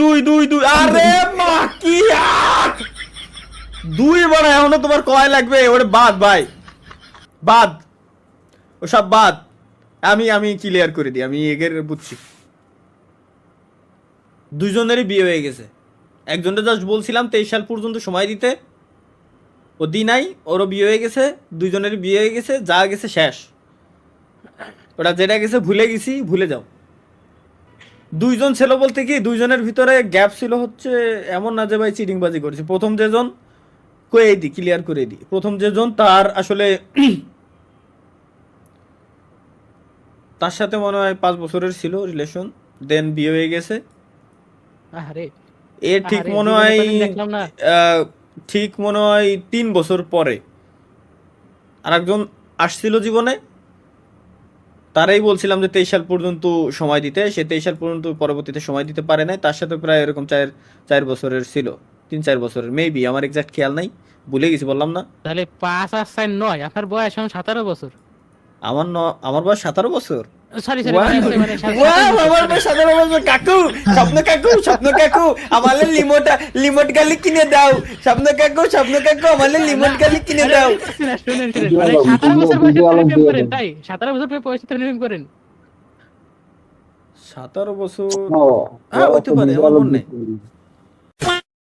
2 আরে মা কি আর 2 বড় এখনো তোমার কয় লাগবে ওরে বাদ ভাই বাদ ওসব বাদ আমি ক্লিয়ার করে দিই আমি এগের বুঝছি দুইজনেরই বিয়ে হয়ে গেছে একজনটা জাস্ট বলছিলাম 23 সাল পর্যন্ত সময় দিতে ও দি নাই ওরও বিয়ে হয়ে গেছে দুইজনেরই বিয়ে হয়ে গেছে যা গেছে শেষ ওটা যেটা গেছে ভুলে গেছি ভুলে যাও দুইজন ছিল বলতে কি দুইজনের ভিতরে গ্যাপ ছিল হচ্ছে এমন না যে ভাই চিটিংবাজি করেছে প্রথম যেজন কয়ে দি ক্লিয়ার করে দি প্রথম যেজন তার আসলে তার সাথে মনে হয় 5 বছরের ছিল রিলেশন দেন বিয়ে হয়ে গেছে আরে এর ঠিক মনে হয় ঠিক মনে হয় 3 বছর পরে আরেকজন আসছিল জীবনে তারাই বলছিলাম যে 23 সাল পর্যন্ত সময় দিতে সে 23 সাল পর্যন্ত পরবর্তীতে সময় দিতে পারে নাই তার সাথে প্রায় এরকম 4 বছরের ছিল 3-4 বছরের মেবি আমার এক্সাক্ট খেয়াল নাই ভুলে গেছি বললাম না তাহলে 5 আর 4 9 আপনার বয়স এখন 17 বছর আমার বয়স 17 বছর সরি আমার বয়স 17 বছর কাকু স্বপ্ন কাকু আমালে লিমোট গালি কিনে দাও স্বপ্ন কাকু আমালে লিমোট গালি কিনে দাও 17 বছর বয়সে প্রেম করেন তাই 17 বছর বয়সে প্রেম করেন 17 বছর হ্যাঁ হইতে পারে আমার মনে নেই